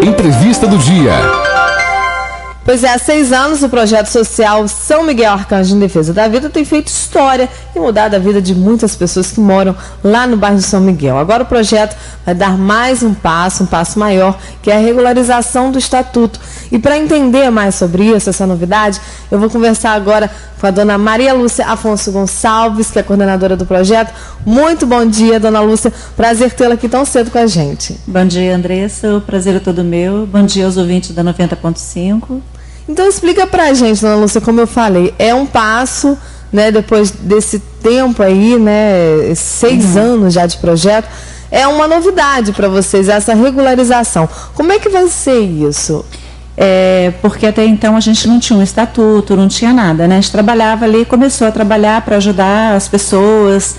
Entrevista do dia. Pois é, há 6 anos o projeto social São Miguel Arcanjo em Defesa da Vida tem feito história e mudado a vida de muitas pessoas que moram lá no bairro de São Miguel. Agora o projeto vai dar mais um passo maior, que é a regularização do estatuto. E para entender mais sobre isso, essa novidade, eu vou conversar agora com a dona Maria Lúcia Afonso Gonçalves, que é coordenadora do projeto. Muito bom dia, dona Lúcia. Prazer tê-la aqui tão cedo com a gente. Bom dia, Andressa. O prazer é todo meu. Bom dia aos ouvintes da 90.5. Então explica pra gente, dona Lúcia, como eu falei, é um passo, né, depois desse tempo aí, né, 6 anos já de projeto, é uma novidade para vocês, essa regularização. Como é que vai ser isso? Porque até então a gente não tinha um estatuto, não tinha nada, né? A gente trabalhava ali, começou a trabalhar para ajudar as pessoas,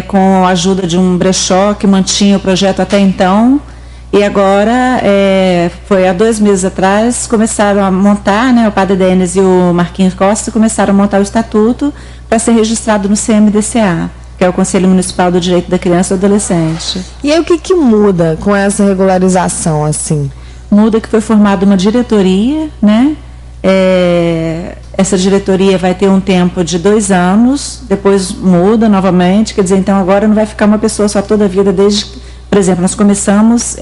com a ajuda de um brechó que mantinha o projeto até então. E agora, foi há 2 meses atrás, começaram a montar, né, o padre Denis e o Marquinhos Costa começaram a montar o estatuto para ser registrado no CMDCA, que é o Conselho Municipal do Direito da Criança e do Adolescente. E aí o que muda com essa regularização, assim? Muda que foi formada uma diretoria, né? Essa diretoria vai ter um tempo de 2 anos, depois muda novamente, quer dizer, então agora não vai ficar uma pessoa só toda a vida desde... Por exemplo, nós começamos,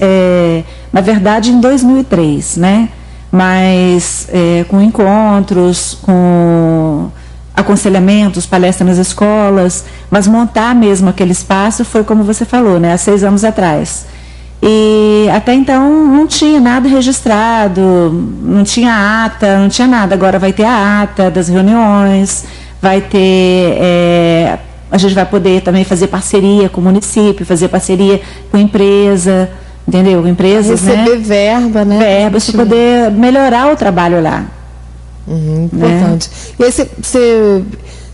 na verdade, em 2003, né? Mas com encontros, com aconselhamentos, palestras nas escolas, mas montar mesmo aquele espaço foi como você falou, né? Há 6 anos atrás. E até então não tinha nada registrado, não tinha ata, não tinha nada. Agora vai ter a ata das reuniões, vai ter... a gente vai poder também fazer parceria com o município, fazer parceria com empresa, entendeu? Empresas, receber verba, né? Verbas para poder melhorar o trabalho lá. Importante. Né? E aí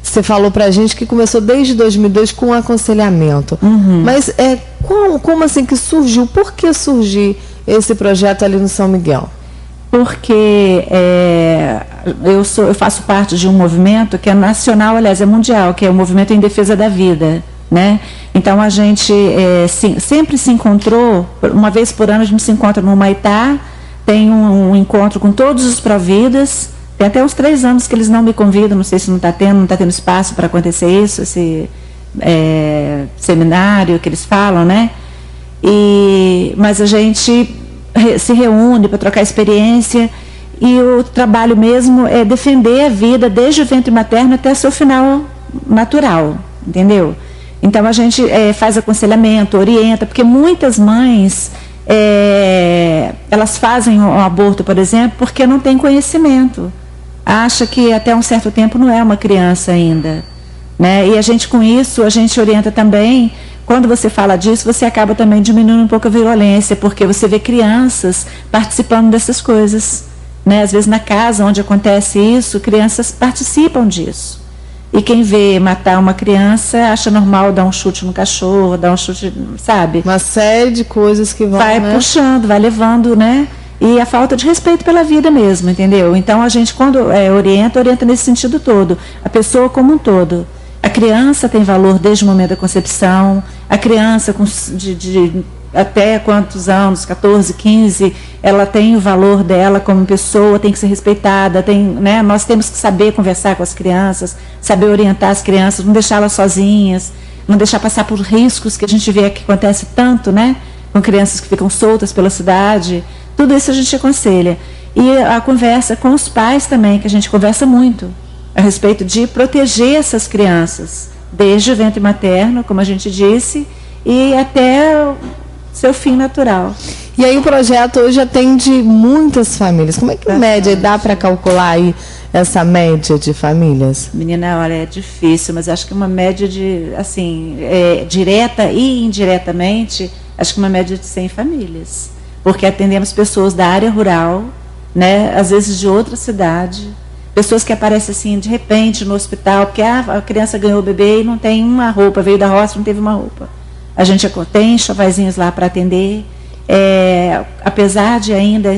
você falou pra gente que começou desde 2002 com aconselhamento. Mas como assim que surgiu? Por que surgiu esse projeto ali no São Miguel? Porque eu faço parte de um movimento que é nacional, aliás, é mundial, que é o Movimento em Defesa da Vida, né? Então a gente sempre se encontrou, uma vez por ano a gente se encontra no Humaitá, tem um encontro com todos os Providas, tem até uns 3 anos que eles não me convidam, não sei se não está tendo espaço para acontecer isso, esse seminário que eles falam, né? Mas a gente se reúne para trocar experiência e o trabalho mesmo é defender a vida desde o ventre materno até seu final natural, entendeu? Então a gente faz aconselhamento, orienta, porque muitas mães elas fazem o aborto, por exemplo, porque não tem conhecimento, acha que até um certo tempo não é uma criança ainda, né? E a gente com isso, a gente orienta também. Quando você fala disso, você acaba também diminuindo um pouco a violência, porque você vê crianças participando dessas coisas, né? Às vezes na casa onde acontece isso, crianças participam disso. E quem vê matar uma criança acha normal dar um chute no cachorro, dar um chute, sabe? Uma série de coisas que vão, vai puxando, vai levando, né? E a falta de respeito pela vida mesmo, entendeu? Então a gente, quando orienta nesse sentido todo, a pessoa como um todo. A criança tem valor desde o momento da concepção, a criança de até quantos anos, 14, 15, ela tem o valor dela como pessoa, tem que ser respeitada, né? Nós temos que saber conversar com as crianças, saber orientar as crianças, não deixá-las sozinhas, não deixar passar por riscos que a gente vê que acontece tanto, né? Com crianças que ficam soltas pela cidade, tudo isso a gente aconselha. E a conversa com os pais também, que a gente conversa muito, a respeito de proteger essas crianças, desde o ventre materno, como a gente disse, e até o seu fim natural. E aí o projeto hoje atende muitas famílias. Como é que média dá para calcular aí essa média de famílias? Menina, olha, é difícil, mas acho que uma média de, assim, direta e indiretamente, acho que uma média de 100 famílias. Porque atendemos pessoas da área rural, né, às vezes de outra cidade, pessoas que aparecem assim, de repente, no hospital, porque a criança ganhou o bebê e não tem uma roupa, veio da roça e não teve uma roupa. A gente tem chavaizinhos lá para atender. Apesar de ainda,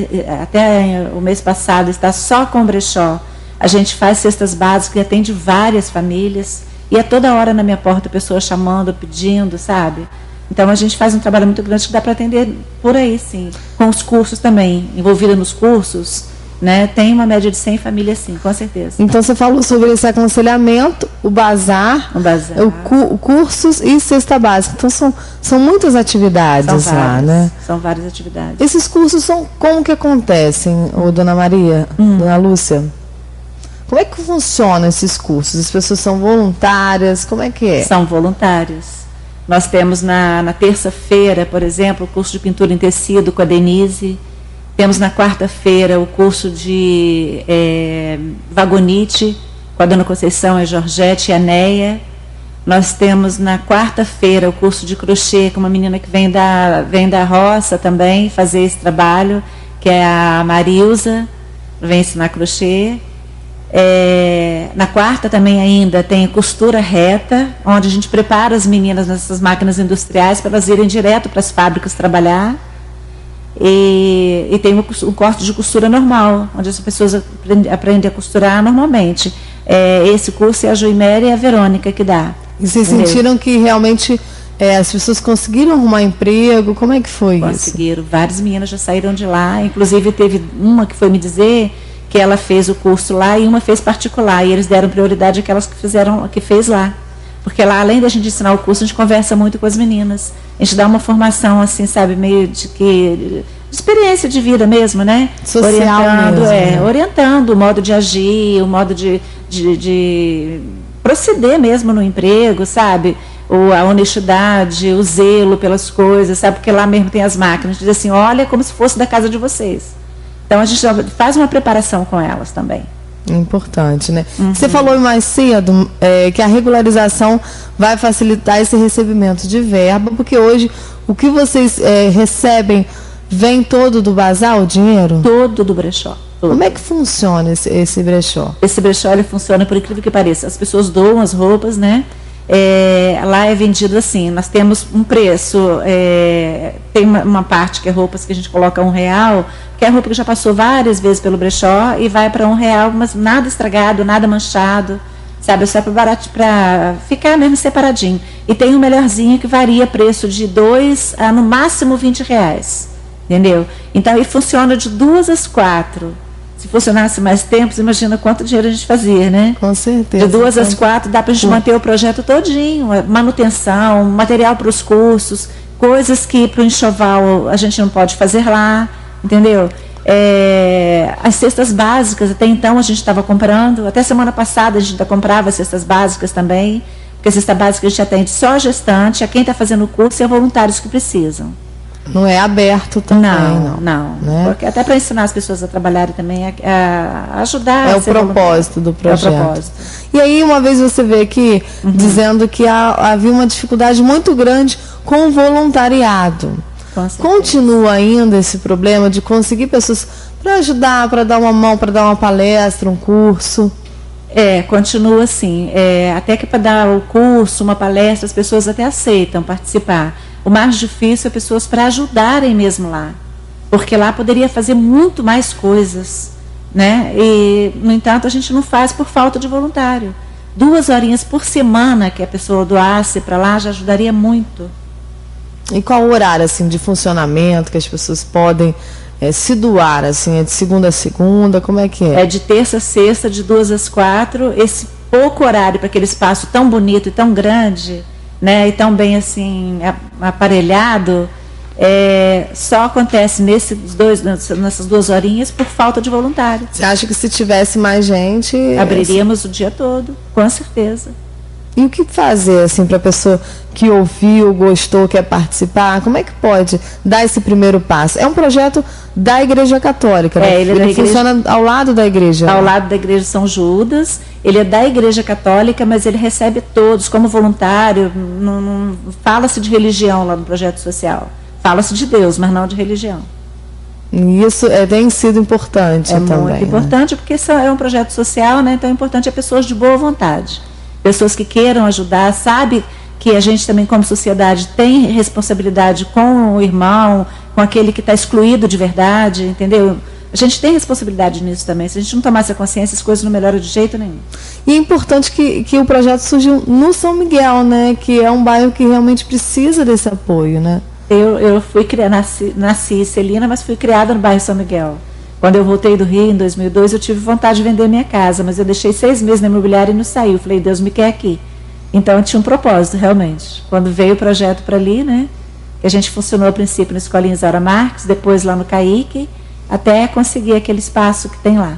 até o mês passado, estar só com o brechó, a gente faz cestas básicas e atende várias famílias. E é toda hora na minha porta, pessoas chamando, pedindo, sabe? Então a gente faz um trabalho muito grande que dá para atender por aí, sim. Com os cursos também, envolvida nos cursos, né? Tem uma média de 100 famílias, sim, com certeza. Então você falou sobre esse aconselhamento, o bazar, cursos e cesta básica. Então são muitas atividades lá, né? São várias atividades. Esses cursos são como que acontecem, dona Maria, dona Lúcia? Como é que funcionam esses cursos? As pessoas são voluntárias? Como é que é? São voluntários. Nós temos na terça-feira, por exemplo, o curso de pintura em tecido com a Denise. Temos na quarta-feira o curso de vagonite com a dona Conceição, a Georgette e a Neia. Nós temos na quarta-feira o curso de crochê com uma menina que vem da roça também fazer esse trabalho, que é a Marilza, vem ensinar crochê. Na quarta também ainda tem costura reta, onde a gente prepara as meninas nessas máquinas industriais para elas irem direto para as fábricas trabalhar. E tem um corte de costura normal, onde as pessoas aprendem a costurar normalmente. Esse curso é a Joiméria e a Verônica que dá. E vocês sentiram que realmente as pessoas conseguiram arrumar emprego? Como é que foi isso? Conseguiram, várias meninas já saíram de lá, inclusive teve uma que foi me dizer que ela fez o curso lá e uma fez particular, e eles deram prioridade àquelas que fez lá. Porque lá, além da gente ensinar o curso, a gente conversa muito com as meninas. A gente dá uma formação, assim, sabe, meio de experiência de vida mesmo, né? Social orientando, mesmo, orientando o modo de agir, o modo de proceder mesmo no emprego, sabe? A honestidade, o zelo pelas coisas, sabe? Porque lá mesmo tem as máquinas. Diz assim, olha, como se fosse da casa de vocês. Então, a gente faz uma preparação com elas também. Importante, né? Você falou mais cedo que a regularização vai facilitar esse recebimento de verba, porque hoje o que vocês recebem vem todo do bazar, o dinheiro? Todo do brechó. Todo. Como é que funciona esse brechó? Esse brechó ele funciona, por incrível que pareça. As pessoas doam as roupas, né? Lá é vendido assim, nós temos um preço, tem uma parte que é roupas que a gente coloca R$1, que é roupa que já passou várias vezes pelo brechó e vai para R$1, mas nada estragado, nada manchado, sabe, só para barato, para ficar mesmo separadinho. E tem um melhorzinho que varia preço de 2 a no máximo R$20, entendeu? Então, e funciona de 2 às 4. Se funcionasse mais tempos, imagina quanto dinheiro a gente fazia, né? Com certeza. De 2 às 4 dá para a gente manter o projeto todinho, manutenção, material para os cursos, coisas que para o enxoval a gente não pode fazer lá, entendeu? As cestas básicas, até então a gente estava comprando, até semana passada a gente comprava cestas básicas também, porque a cesta básica a gente atende só a gestante, a quem está fazendo o curso e a voluntários que precisam. Não é aberto também, não. Né? Porque até para ensinar as pessoas a trabalharem também, a ajudar. É o propósito do projeto. É o propósito. E aí, uma vez você vê aqui, dizendo que havia uma dificuldade muito grande com o voluntariado. Continua ainda esse problema de conseguir pessoas para ajudar, para dar uma mão, para dar uma palestra, um curso? Continua assim. Até que para dar o curso, uma palestra, as pessoas até aceitam participar. O mais difícil é pessoas para ajudarem mesmo lá, porque lá poderia fazer muito mais coisas, né? E, no entanto, a gente não faz por falta de voluntário. 2 horinhas por semana que a pessoa doasse para lá já ajudaria muito. E qual o horário assim, de funcionamento que as pessoas podem se doar? Assim, é de segunda a segunda? Como é que é? É de terça a sexta, de 2 às 4. Esse pouco horário para aquele espaço tão bonito e tão grande, né, e tão bem assim aparelhado, só acontece nessas 2 horinhas por falta de voluntário. Você acha que se tivesse mais gente... Abriríamos o dia todo, com certeza. E o que fazer assim para a pessoa que ouviu, gostou, quer participar? Como é que pode dar esse primeiro passo? É um projeto da Igreja Católica, né? Ele funciona ao lado da igreja. Ao lado da Igreja São Judas. Ele é da Igreja Católica, mas ele recebe todos como voluntário. Não fala-se de religião lá no projeto social. Fala-se de Deus, mas não de religião. E isso tem sido importante também. É muito importante, porque é um projeto social, né? Então é importante pessoas de boa vontade. Pessoas que queiram ajudar, sabe que a gente também, como sociedade, tem responsabilidade com o irmão, com aquele que está excluído de verdade, entendeu? A gente tem responsabilidade nisso também. Se a gente não tomar essa consciência, as coisas não melhoram de jeito nenhum. E é importante que o projeto surgiu no São Miguel, né? Que é um bairro que realmente precisa desse apoio, né? Eu fui criada, nasci em Celina, mas fui criada no bairro São Miguel. Quando eu voltei do Rio, em 2002, eu tive vontade de vender minha casa, mas eu deixei 6 meses na imobiliária e não saiu. Falei, Deus me quer aqui. Então, eu tinha um propósito, realmente. Quando veio o projeto para ali, né? Que a gente funcionou a princípio na Escolinha Isaura Marques, depois lá no Caique, até conseguir aquele espaço que tem lá.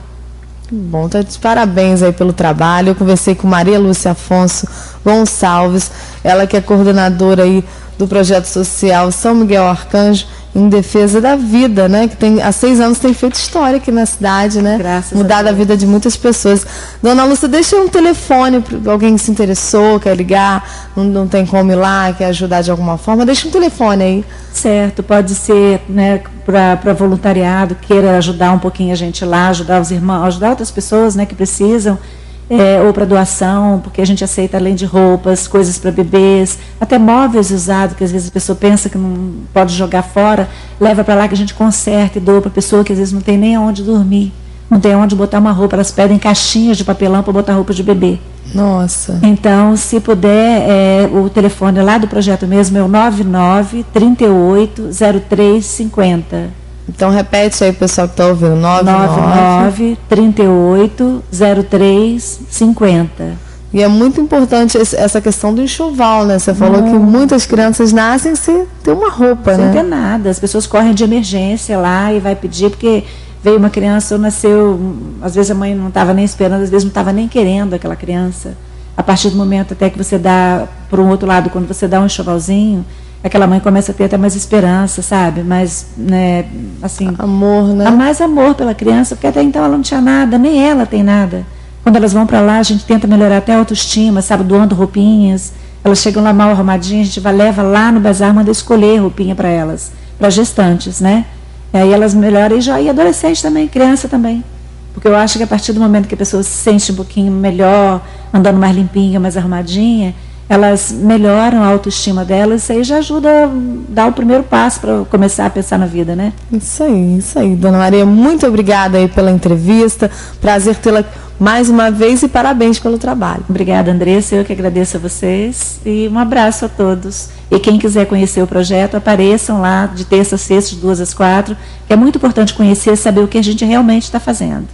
Bom, tá de parabéns aí pelo trabalho. Eu conversei com Maria Lúcia Afonso Gonçalves, ela que é coordenadora aí do projeto social São Miguel Arcanjo em defesa da vida, né? Que tem, há 6 anos tem feito história aqui na cidade, né? Mudado a vida de muitas pessoas. Dona Lúcia, deixa um telefone para alguém que se interessou, quer ligar, não tem como ir lá, quer ajudar de alguma forma, deixa um telefone aí. Certo, pode ser, né, para voluntariado, queira ajudar um pouquinho a gente lá, ajudar os irmãos, ajudar outras pessoas, né, que precisam. Ou para doação, porque a gente aceita além de roupas, coisas para bebês, até móveis usados, que às vezes a pessoa pensa que não pode jogar fora, leva para lá que a gente conserta e doa para a pessoa que às vezes não tem nem aonde dormir, não tem aonde botar uma roupa, elas pedem caixinhas de papelão para botar roupa de bebê. Nossa. Então, se puder, o telefone lá do projeto mesmo é o 99 38 03 50. Então, repete aí, pessoal que está ouvindo. 99 38 03 50. E é muito importante essa questão do enxoval, né? Você falou que muitas crianças nascem sem ter uma roupa, né? Sem ter nada. As pessoas correm de emergência lá e vai pedir, porque veio uma criança ou nasceu, às vezes a mãe não estava nem esperando, às vezes não estava nem querendo aquela criança. A partir do momento até que você dá, por um outro lado, quando você dá um enxovalzinho, aquela mãe começa a ter até mais esperança, sabe? Mais, né, assim... Amor, né? Há mais amor pela criança, porque até então ela não tinha nada, nem ela tem nada. Quando elas vão para lá, a gente tenta melhorar até a autoestima, sabe? Doando roupinhas. Elas chegam lá mal arrumadinhas, a gente leva lá no bazar, manda escolher roupinha para elas, para gestantes, né? E aí elas melhoram, e adolescente também, criança também. Porque eu acho que a partir do momento que a pessoa se sente um pouquinho melhor, andando mais limpinha, mais arrumadinha, elas melhoram a autoestima delas, isso aí já ajuda a dar o primeiro passo para começar a pensar na vida, né? Isso aí, Dona Maria, muito obrigada aí pela entrevista, prazer tê-la mais uma vez e parabéns pelo trabalho. Obrigada, Andressa, eu que agradeço a vocês e um abraço a todos. E quem quiser conhecer o projeto, apareçam lá de terça a sexta, de 2 às 4, que é muito importante conhecer, saber o que a gente realmente está fazendo.